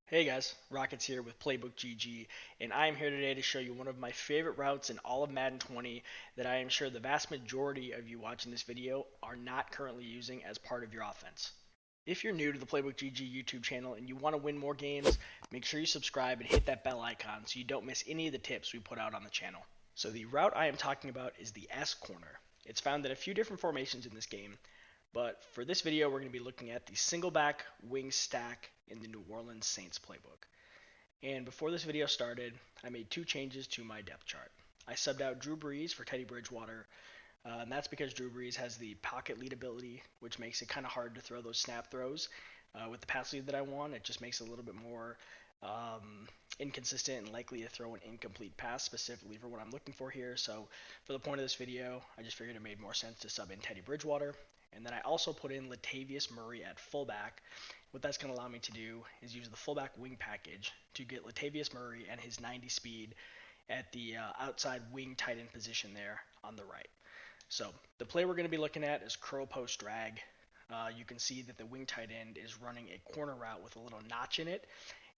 Hey guys, Rocketz here with Playbook GG, and I am here today to show you one of my favorite routes in all of Madden 20 that I am sure the vast majority of you watching this video are not currently using as part of your offense. If you're new to the Playbook GG YouTube channel and you want to win more games, make sure you subscribe and hit that bell icon so you don't miss any of the tips we put out on the channel. So the route I am talking about is the S corner. It's found in a few different formations in this game, but for this video, we're going to be looking at the single back wing stack in the New Orleans Saints playbook. And before this video started, I made two changes to my depth chart. I subbed out Drew Brees for Teddy Bridgewater, and that's because Drew Brees has the pocket lead ability, which makes it kind of hard to throw those snap throws. With the pass lead that I want, it just makes it a little bit more inconsistent and likely to throw an incomplete pass, specifically for what I'm looking for here. So for the point of this video, I just figured it made more sense to sub in Teddy Bridgewater. And then I also put in Latavius Murray at fullback. What that's going to allow me to do is use the fullback wing package to get Latavius Murray and his 90 speed at the outside wing tight end position there on the right. So the play we're going to be looking at is curl post drag. You can see that the wing tight end is running a corner route with a little notch in it.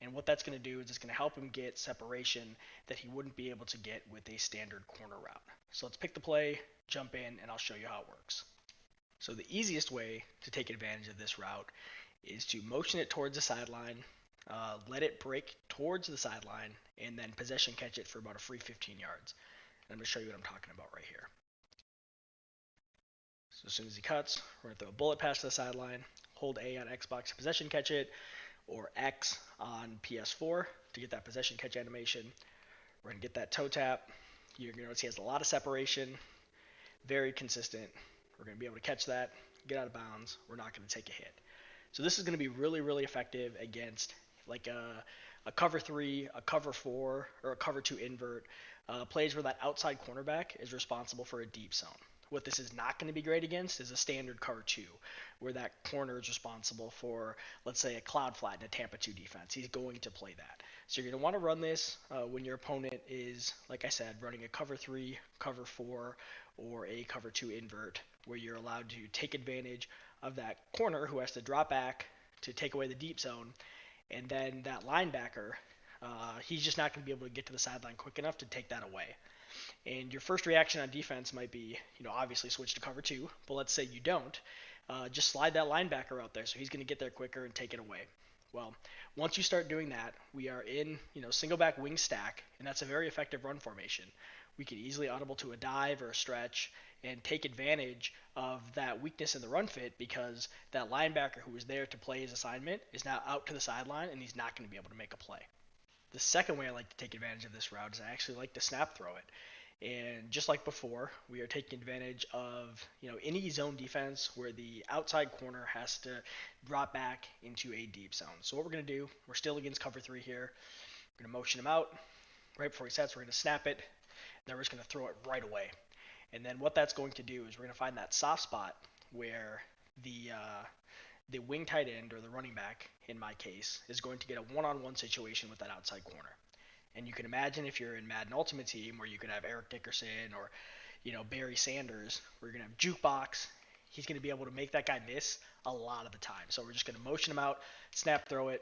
And what that's going to do is it's going to help him get separation that he wouldn't be able to get with a standard corner route. So let's pick the play, jump in, and I'll show you how it works. So the easiest way to take advantage of this route is to motion it towards the sideline, let it break towards the sideline, and then possession catch it for about a free 15 yards. And I'm going to show you what I'm talking about right here. So as soon as he cuts, we're going to throw a bullet pass to the sideline, hold A on Xbox to possession catch it, or X on PS4 to get that possession catch animation. We're going to get that toe tap. You're going to notice he has a lot of separation, very consistent. We're going to be able to catch that, get out of bounds. We're not going to take a hit. So this is going to be really, really effective against like a cover 3, a cover 4, or a cover 2 invert, plays where that outside cornerback is responsible for a deep zone. What this is not going to be great against is a standard cover 2, where that corner is responsible for, let's say, a cloud flat in a Tampa 2 defense. He's going to play that. So you're going to want to run this when your opponent is, like I said, running a cover 3, cover 4, or a cover 2 invert, where you're allowed to take advantage of that corner who has to drop back to take away the deep zone, and then that linebacker, he's just not going to be able to get to the sideline quick enough to take that away. And your first reaction on defense might be, obviously switch to cover 2, but let's say you don't. Just slide that linebacker out there so he's going to get there quicker and take it away. Well, once you start doing that, we are in, single back wing stack, and that's a very effective run formation. We could easily audible to a dive or a stretch and take advantage of that weakness in the run fit because that linebacker who was there to play his assignment is now out to the sideline and he's not going to be able to make a play. The second way I like to take advantage of this route is I actually like to snap throw it. And just like before, we are taking advantage of any zone defense where the outside corner has to drop back into a deep zone. So what we're going to do, we're still against cover 3 here. We're going to motion him out. Right before he sets, we're going to snap it. Then we're just going to throw it right away. And then what that's going to do is we're going to find that soft spot where the wing tight end or the running back, in my case, is going to get a one-on-one situation with that outside corner. And you can imagine if you're in Madden Ultimate Team where you could have Eric Dickerson or Barry Sanders, where you're going to have jukebox, he's going to be able to make that guy miss a lot of the time. So we're just going to motion him out, snap throw it,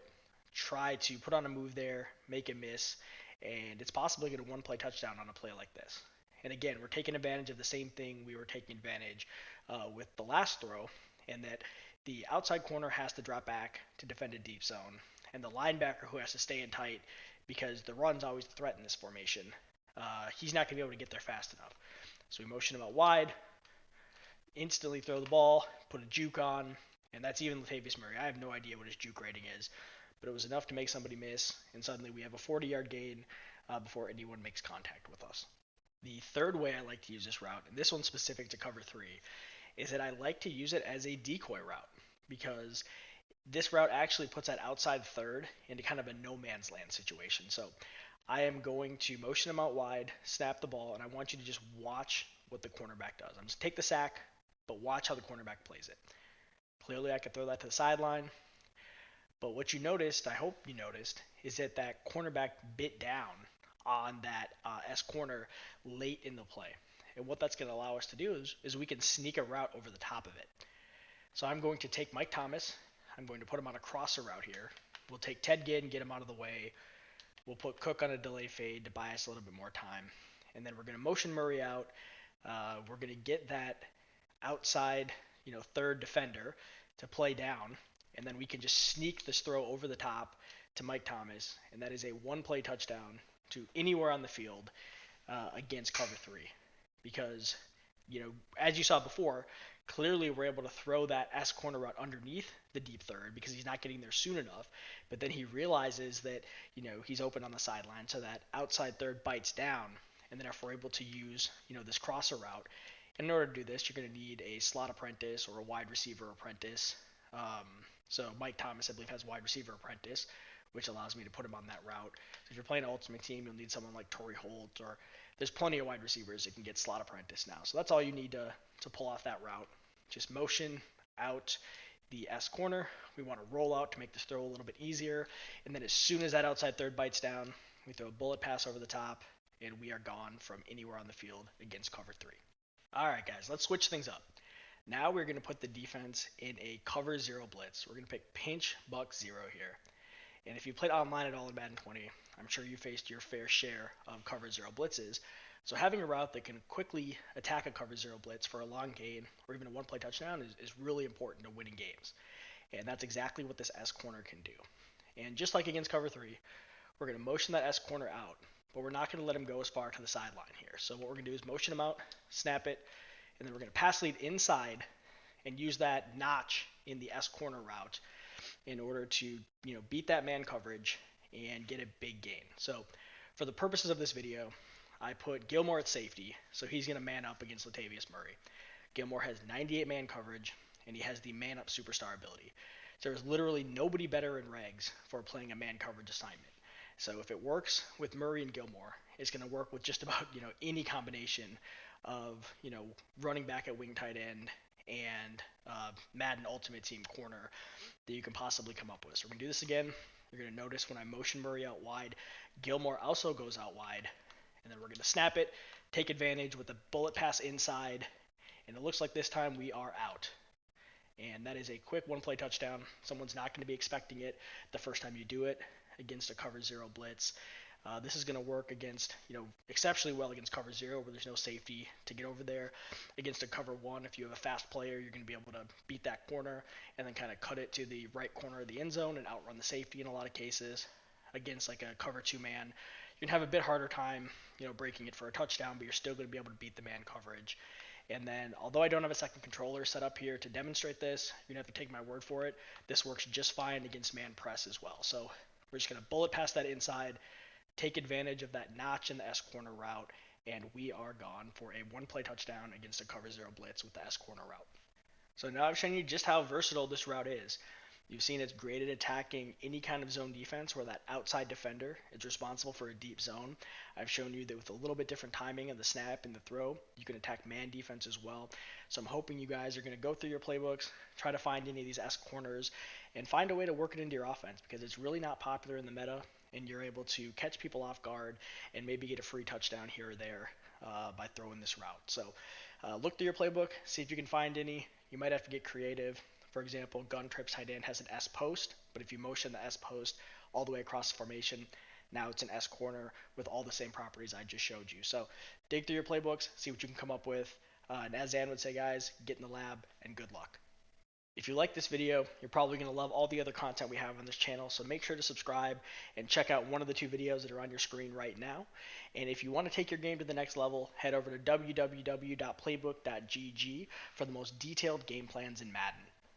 try to put on a move there, make him miss, and it's possible to get a one-play touchdown on a play like this. And again, we're taking advantage of the same thing we were taking advantage with the last throw, and that the outside corner has to drop back to defend a deep zone, and the linebacker who has to stay in tight because the run's always the threat in this formation, he's not going to be able to get there fast enough. So we motion him out wide, instantly throw the ball, put a juke on, and that's even Latavius Murray. I have no idea what his juke rating is, but it was enough to make somebody miss, and suddenly we have a 40-yard gain before anyone makes contact with us. The third way I like to use this route, and this one's specific to cover 3, is that I like to use it as a decoy route because this route actually puts that outside third into kind of a no man's land situation. So I am going to motion him out wide, snap the ball, and I want you to just watch what the cornerback does. I'm just take the sack, but watch how the cornerback plays it. Clearly I could throw that to the sideline, but what you noticed, I hope you noticed, is that that cornerback bit down on that S corner late in the play. And what that's going to allow us to do is we can sneak a route over the top of it. So I'm going to take Mike Thomas. I'm going to put him on a crosser route here. We'll take Ted Ginn, get him out of the way. We'll put Cook on a delay fade to buy us a little bit more time. And then we're going to motion Murray out. We're going to get that outside, third defender to play down. And then we can just sneak this throw over the top to Mike Thomas. And that is a one-play touchdown to anywhere on the field against cover three. Because, as you saw before, clearly we're able to throw that S corner route underneath the deep third because he's not getting there soon enough. But then he realizes that, he's open on the sideline, so that outside third bites down. And then if we're able to use, this crosser route, and in order to do this, you're going to need a slot apprentice or a wide receiver apprentice. So Mike Thomas, I believe, has wide receiver apprentice, which allows me to put him on that route. So if you're playing an ultimate team, you'll need someone like Torrey Holt, or there's plenty of wide receivers that can get slot apprentice now. So that's all you need to pull off that route. Just motion out the S corner. We want to roll out to make this throw a little bit easier. And then as soon as that outside third bites down, we throw a bullet pass over the top, and we are gone from anywhere on the field against cover three. All right, guys, let's switch things up. Now we're going to put the defense in a cover zero blitz. We're going to pick pinch buck zero here. And if you played online at all in Madden 20, I'm sure you faced your fair share of cover zero blitzes. So having a route that can quickly attack a cover zero blitz for a long gain or even a one-play touchdown is really important to winning games. And that's exactly what this S corner can do. And just like against cover three, we're going to motion that S corner out, but we're not going to let him go as far to the sideline here. So what we're going to do is motion him out, snap it, and then we're going to pass lead inside and use that notch in the S corner route in order to, beat that man coverage and get a big gain. So for the purposes of this video, I put Gilmore at safety, so he's going to man up against Latavius Murray. Gilmore has 98 man coverage, and he has the man up superstar ability. So there's literally nobody better in regs for playing a man coverage assignment. So if it works with Murray and Gilmore, it's going to work with just about, any combination of, running back at wing tight end and Madden Ultimate Team corner that you can possibly come up with. So we're going to do this again. You're going to notice when I motion Murray out wide, Gilmore also goes out wide. And then we're going to snap it, take advantage with a bullet pass inside, and it looks like this time we are out. And that is a quick one-play touchdown. Someone's not going to be expecting it the first time you do it against a cover zero blitz. This is going to work against, exceptionally well against cover zero where there's no safety to get over there. Against a cover one, if you have a fast player, you're going to be able to beat that corner and then kind of cut it to the right corner of the end zone and outrun the safety in a lot of cases. Against like a cover two man, you're going to have a bit harder time, breaking it for a touchdown, but you're still going to be able to beat the man coverage. And then, although I don't have a second controller set up here to demonstrate this, you're going to have to take my word for it. This works just fine against man press as well. So we're just going to bullet past that inside, take advantage of that notch in the S corner route, and we are gone for a one-play touchdown against a cover zero blitz with the S corner route. So now I've shown you just how versatile this route is. You've seen it's great at attacking any kind of zone defense where that outside defender is responsible for a deep zone. I've shown you that with a little bit different timing of the snap and the throw, you can attack man defense as well. So I'm hoping you guys are going to go through your playbooks, try to find any of these S corners, and find a way to work it into your offense because it's really not popular in the meta, and you're able to catch people off guard and maybe get a free touchdown here or there by throwing this route. So look through your playbook, see if you can find any. You might have to get creative. For example, Gun Trips tight end has an S post, but if you motion the S post all the way across the formation, now it's an S corner with all the same properties I just showed you. So dig through your playbooks, see what you can come up with. And as Zan would say, guys, get in the lab and good luck. If you like this video, you're probably going to love all the other content we have on this channel, so make sure to subscribe and check out one of the two videos that are on your screen right now. And if you want to take your game to the next level, head over to www.playbook.gg for the most detailed game plans in Madden.